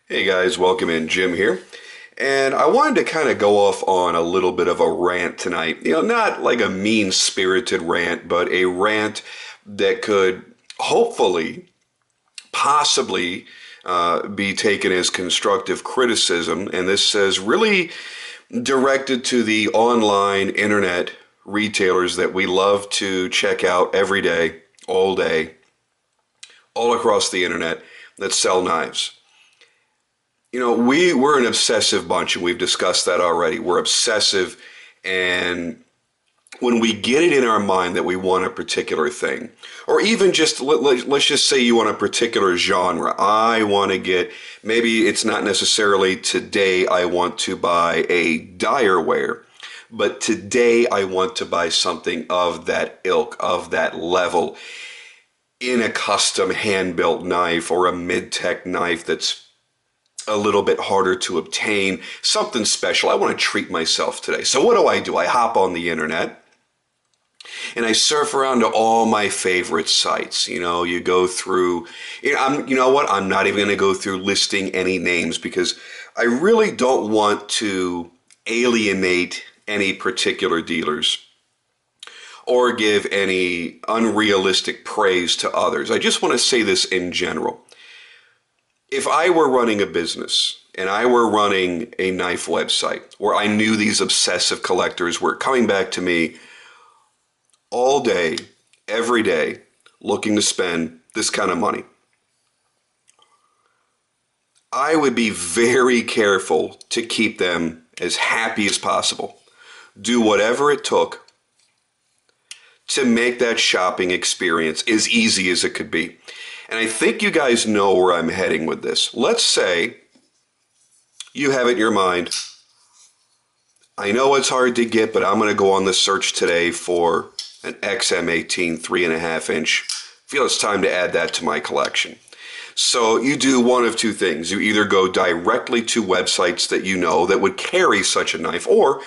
Hey guys, welcome in. Jim here. And I wanted to kind of go off on a little bit of a rant tonight. Not like a mean-spirited rant, but a rant that could hopefully, possibly be taken as constructive criticism. And this is really directed to the online internet retailers that we love to check out every day, all across the internet that sell knives. We're an obsessive bunch, and we've discussed that already. We're obsessive, and when we get it in our mind that we want a particular thing, or even just let's just say you want a particular genre. I want to get, maybe it's not necessarily today I want to buy a dire wear, but today I want to buy something of that ilk, of that level, in a custom hand-built knife or a mid-tech knife that's a little bit harder to obtain, something special. I want to treat myself today. So what do? I hop on the internet and I surf around to all my favorite sites. You go through, you know what? I'm not even going to go through listing any names because I really don't want to alienate any particular dealers or give any unrealistic praise to others. I just want to say this in general. If I were running a business and I were running a knife website where I knew these obsessive collectors were coming back to me all day, every day, looking to spend this kind of money, I would be very careful to keep them as happy as possible. Do whatever it took to make that shopping experience as easy as it could be. And I think you guys know where I'm heading with this. Let's say you have it in your mind, I know it's hard to get, but I'm going to go on the search today for an XM18 3.5 inch. I feel it's time to add that to my collection. So you do one of two things. You either go directly to websites that you know that would carry such a knife, or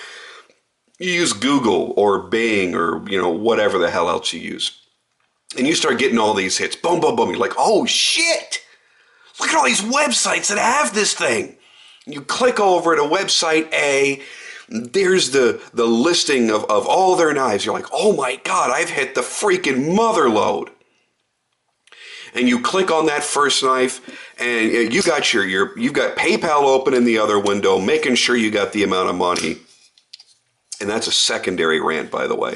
you use Google or Bing or whatever the hell else you use. And you start getting all these hits. Boom, boom, boom. You're like, oh, shit. Look at all these websites that have this thing. You click over to website A. There's the listing of all their knives. You're like, oh, my God, I've hit the freaking mother lode. And you click on that first knife, and you've got PayPal open in the other window, making sure you got the amount of money. And that's a secondary rant, by the way.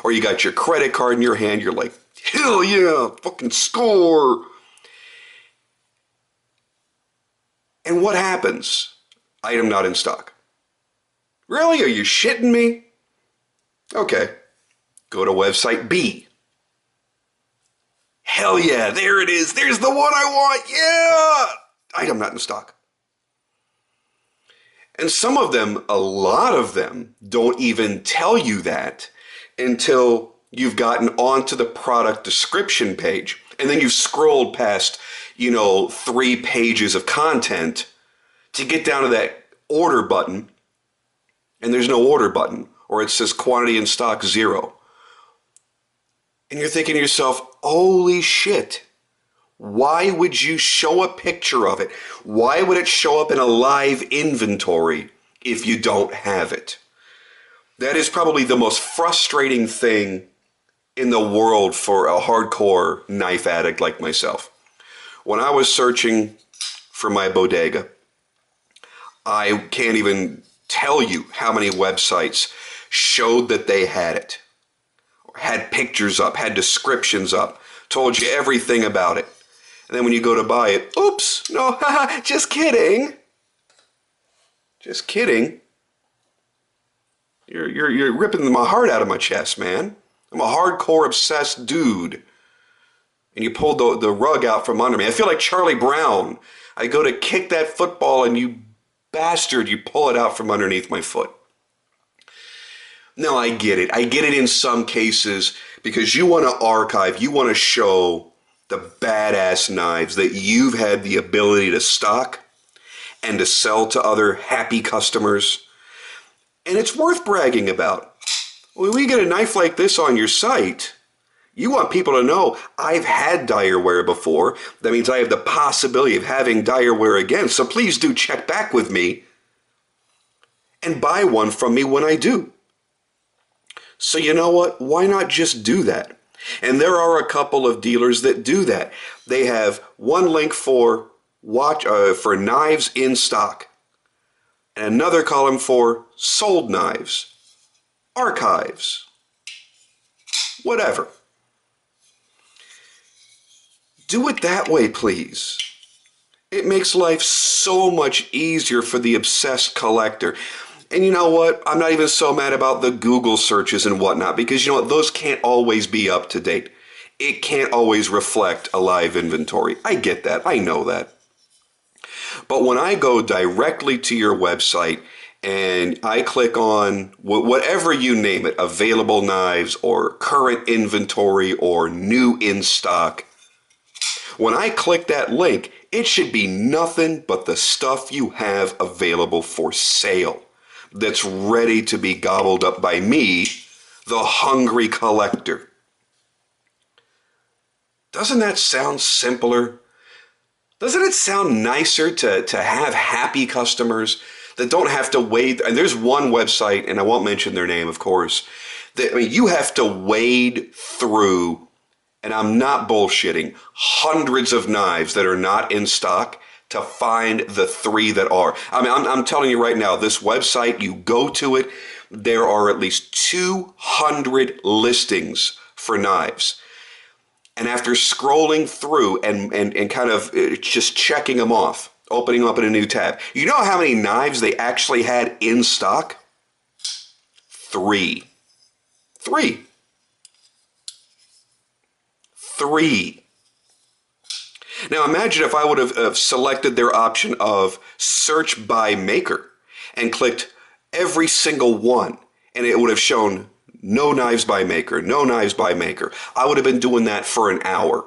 Or you got your credit card in your hand. You're like, hell yeah, fucking score. And what happens? Item not in stock. Really? Are you shitting me? Okay. Go to website B. Hell yeah, there it is. There's the one I want. Yeah. Item not in stock. And some of them, a lot of them, don't even tell you that until you've gotten onto the product description page, and then you've scrolled past, 3 pages of content to get down to that order button, and there's no order button, or it says quantity in stock 0. And you're thinking to yourself, holy shit, why would you show a picture of it? Why would it show up in a live inventory if you don't have it? That is probably the most frustrating thing in the world for a hardcore knife addict like myself. When I was searching for my bodega, I can't even tell you how many websites showed that they had it, or had pictures up, had descriptions up, told you everything about it. And then when you go to buy it, oops, no, just kidding. Just kidding. You're ripping my heart out of my chest, man. I'm a hardcore obsessed dude. And you pulled the rug out from under me. I feel like Charlie Brown. I go to kick that football and you bastard, you pull it out from underneath my foot. No, I get it. I get it in some cases because you want to archive, you want to show the badass knives that you've had the ability to stock and to sell to other happy customers. And it's worth bragging about. When we get a knife like this on your site, You want people to know I've had direware before. That means I have the possibility of having direware again. So please do check back with me and buy one from me when I do. So you know what? Why not just do that? And there are a couple of dealers that do that. They have one link for for knives in stock, and another column for sold knives, archives, whatever. Do it that way, please. It makes life so much easier for the obsessed collector. And you know what? I'm not even so mad about the Google searches and whatnot, because you know what? Those can't always be up to date. It can't always reflect a live inventory. I get that. I know that. But when I go directly to your website and I click on whatever you name it, available knives or current inventory or new in stock, when I click that link, it should be nothing but the stuff you have available for sale that's ready to be gobbled up by me, the hungry collector. Doesn't that sound simpler? Doesn't it sound nicer to have happy customers that don't have to wade? And there's one website, and I won't mention their name, of course, that, I mean, you have to wade through, and I'm not bullshitting, hundreds of knives that are not in stock to find the 3 that are. I mean, I'm telling you right now, this website, you go to it, there are at least 200 listings for knives. And after scrolling through and kind of just checking them off, opening up in a new tab, you know how many knives they actually had in stock? 3. 3. 3. Now imagine if I would have selected their option of search by maker and clicked every single one, and it would have shown no knives by maker, no knives by maker. I would have been doing that for an hour.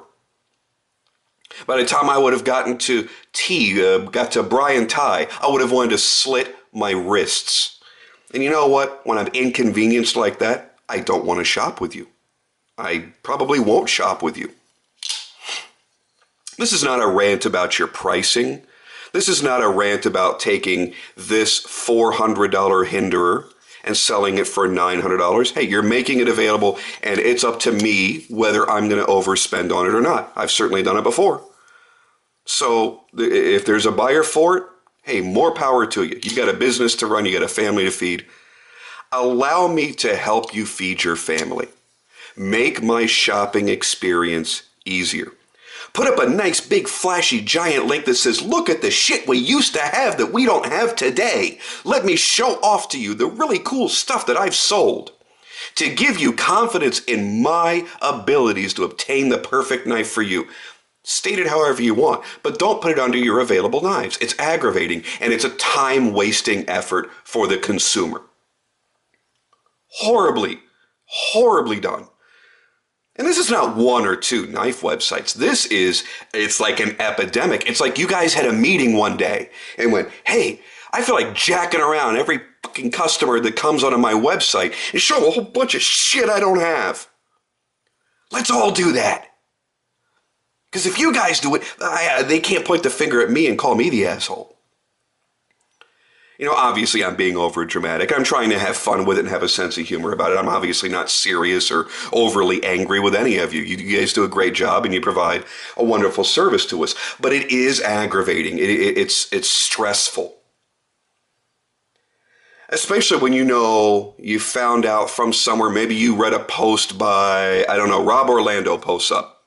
By the time I would have gotten to got to Brian Ty, I would have wanted to slit my wrists. And you know what? When I'm inconvenienced like that, I don't want to shop with you. I probably won't shop with you. This is not a rant about your pricing. This is not a rant about taking this $400 hinderer and selling it for $900. Hey, you're making it available, and it's up to me whether I'm going to overspend on it or not. I've certainly done it before. So if there's a buyer for it, hey, more power to you. You got a business to run. You got a family to feed. Allow me to help you feed your family. Make my shopping experience easier. Put up a nice, big, flashy, giant link that says, look at the shit we used to have that we don't have today. Let me show off to you the really cool stuff that I've sold. To give you confidence in my abilities to obtain the perfect knife for you. State it however you want, but don't put it under your available knives. It's aggravating, and it's a time-wasting effort for the consumer. Horribly, horribly done. And this is not one or two knife websites. It's like an epidemic. It's like you guys had a meeting one day and went, hey, I feel like jacking around every fucking customer that comes onto my website and show them a whole bunch of shit I don't have. Let's all do that. Because if you guys do it, they can't point the finger at me and call me the asshole. You know, obviously I'm being over dramatic. I'm trying to have fun with it and have a sense of humor about it. I'm obviously not serious or overly angry with any of you. You guys do a great job and you provide a wonderful service to us. But it is aggravating. It's stressful. Especially when you found out from somewhere, maybe you read a post by, I don't know, Rob Orlando posts up.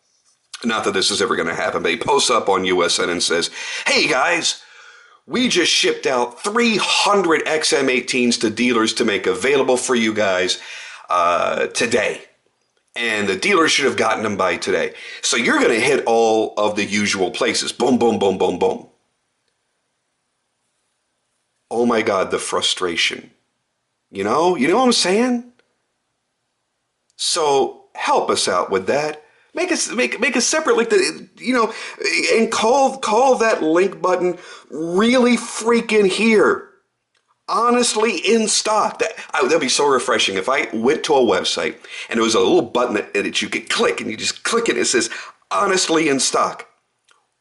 Not that this is ever going to happen, but he posts up on USN and says, hey guys, we just shipped out 300 XM18s to dealers to make available for you guys today. And the dealers should have gotten them by today. So you're going to hit all of the usual places. Boom, boom, boom, boom, boom. Oh my God, the frustration. You know what I'm saying? So help us out with that. Make a separate link that, and call that link button really freaking here. Honestly in stock. That'd be so refreshing if I went to a website and there was a little button that you could click and you just click it and it says honestly in stock.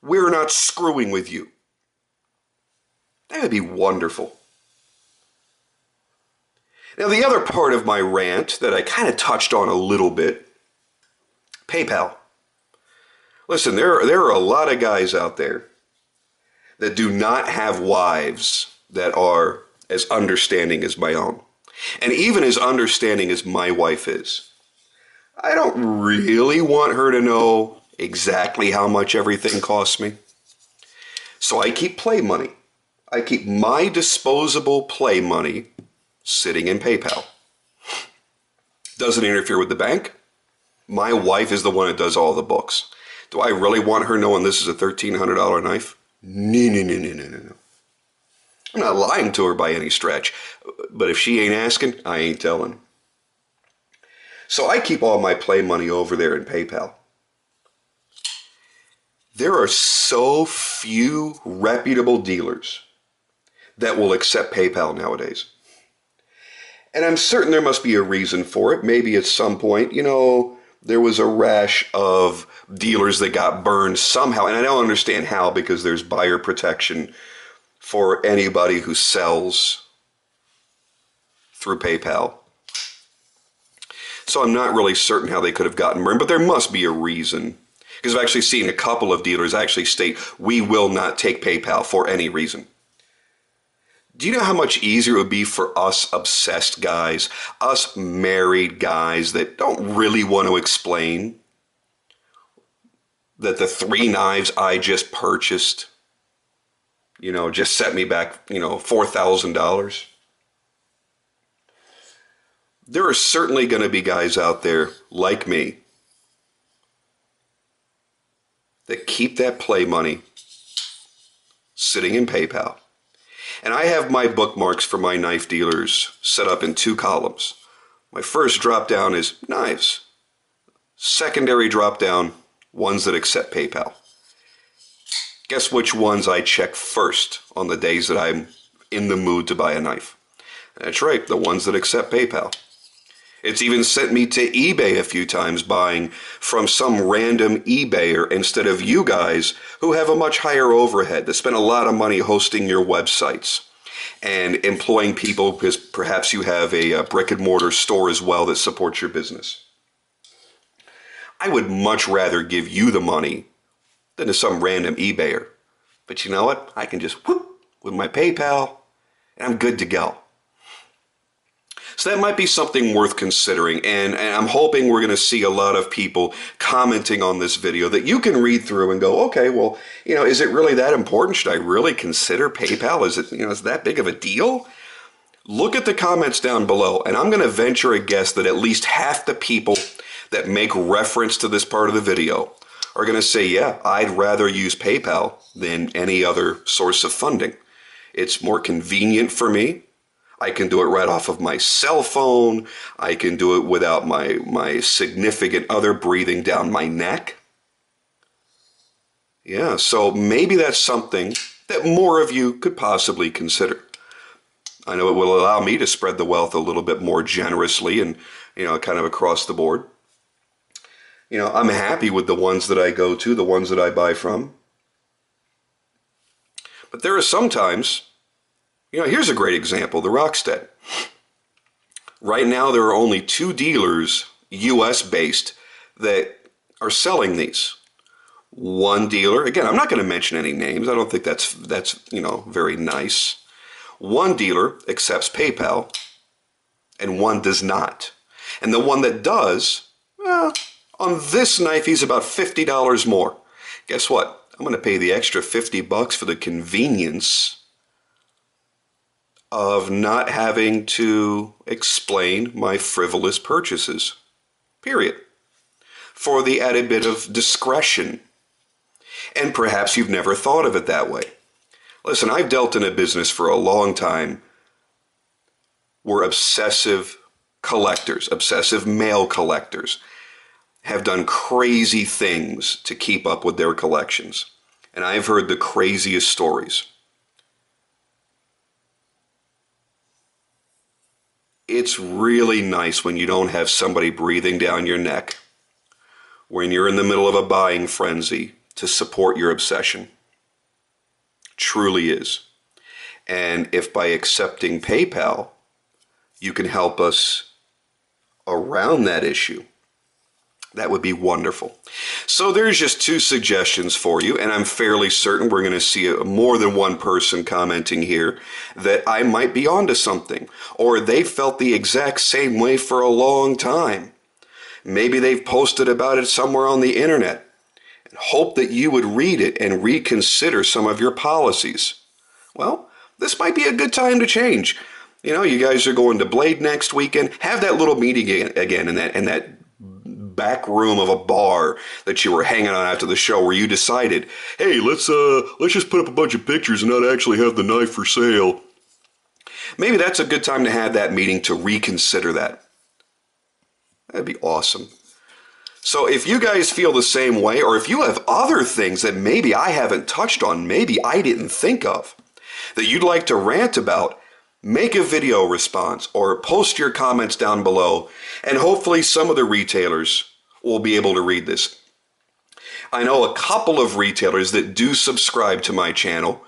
We're not screwing with you. That would be wonderful. Now the other part of my rant that I kind of touched on a little bit, PayPal. Listen, there are a lot of guys out there that do not have wives that are as understanding as my own. And even as understanding as my wife is. I don't really want her to know exactly how much everything costs me. So I keep play money. I keep my disposable play money sitting in PayPal. Doesn't interfere with the bank. My wife is the one that does all the books. Do I really want her knowing this is a $1,300 knife? No. I'm not lying to her by any stretch. But if she ain't asking, I ain't telling. So I keep all my play money over there in PayPal. There are so few reputable dealers that will accept PayPal nowadays. And I'm certain there must be a reason for it. Maybe at some point, there was a rash of dealers that got burned somehow. And I don't understand how, because there's buyer protection for anybody who sells through PayPal. So I'm not really certain how they could have gotten burned, but there must be a reason. Because I've actually seen a couple of dealers actually state, we will not take PayPal for any reason. Do you know how much easier it would be for us obsessed guys, us married guys that don't really want to explain that the 3 knives I just purchased, just set me back, $4,000? There are certainly going to be guys out there like me that keep that play money sitting in PayPal. And I have my bookmarks for my knife dealers set up in 2 columns. My first drop down is knives. Secondary drop down, ones that accept PayPal. Guess which ones I check first on the days that I'm in the mood to buy a knife? That's right, the ones that accept PayPal. It's even sent me to eBay a few times buying from some random eBayer instead of you guys who have a much higher overhead that spend a lot of money hosting your websites and employing people because perhaps you have a brick and mortar store as well that supports your business. I would much rather give you the money than to some random eBayer. But you know what? I can just whoop with my PayPal and I'm good to go. So that might be something worth considering, and I'm hoping we're going to see a lot of people commenting on this video that you can read through and go, okay, well, is it really that important? Should I really consider PayPal? Is it, is that big of a deal? Look at the comments down below, and I'm going to venture a guess that at least half the people that make reference to this part of the video are going to say, yeah, I'd rather use PayPal than any other source of funding. It's more convenient for me. I can do it right off of my cell phone. I can do it without my significant other breathing down my neck. Yeah, so maybe that's something that more of you could possibly consider. I know it will allow me to spread the wealth a little bit more generously and, kind of across the board. I'm happy with the ones that I go to, the ones that I buy from. But there are sometimes, here's a great example, the Rockstead. Right now, there are only 2 dealers, US-based, that are selling these. One dealer, again, I'm not going to mention any names. I don't think that's very nice. One dealer accepts PayPal, and one does not. And the one that does, on this knife, he's about $50 more. Guess what? I'm going to pay the extra $50 for the convenience of not having to explain my frivolous purchases. Period. For the added bit of discretion. And perhaps you've never thought of it that way. Listen, I've dealt in a business for a long time where obsessive collectors, obsessive male collectors, have done crazy things to keep up with their collections. And I've heard the craziest stories. It's really nice when you don't have somebody breathing down your neck, when you're in the middle of a buying frenzy to support your obsession. Truly is. And if by accepting PayPal, you can help us around that issue, that would be wonderful. So there's just two suggestions for you, and I'm fairly certain we're going to see more than one person commenting here that I might be onto something, or they felt the exact same way for a long time. Maybe they've posted about it somewhere on the internet. And hope that you would read it and reconsider some of your policies. Well, this might be a good time to change. You know, you guys are going to Blade next weekend. Have that little meeting again in that back room of a bar that you were hanging on after the show, where you decided, hey, let's just put up a bunch of pictures and not actually have the knife for sale. Maybe that's a good time to have that meeting to reconsider that. That'd be awesome. So if you guys feel the same way, or if you have other things that maybe I haven't touched on, maybe I didn't think of, that you'd like to rant about, make a video response or post your comments down below, and hopefully some of the retailers will be able to read this. I know a couple of retailers that do subscribe to my channel,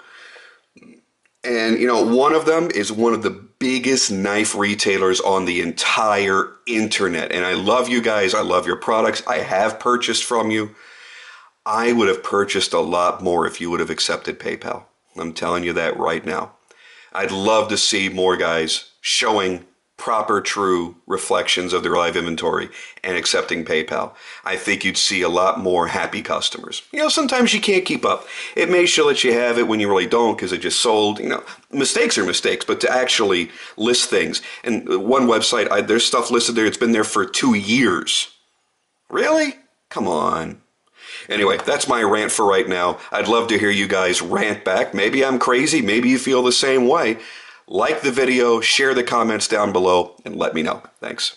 and one of them is one of the biggest knife retailers on the entire internet. And I love you guys. I love your products. I have purchased from you. I would have purchased a lot more if you would have accepted PayPal. I'm telling you that right now. I'd love to see more guys showing proper, true reflections of their live inventory and accepting PayPal. I think you'd see a lot more happy customers. Sometimes you can't keep up. It may show that you have it when you really don't because it just sold. Mistakes are mistakes, but to actually list things. And one website, there's stuff listed there, it's been there for 2 years. Really? Come on. Anyway, that's my rant for right now. I'd love to hear you guys rant back. Maybe I'm crazy. Maybe you feel the same way. Like the video, share the comments down below, and let me know. Thanks.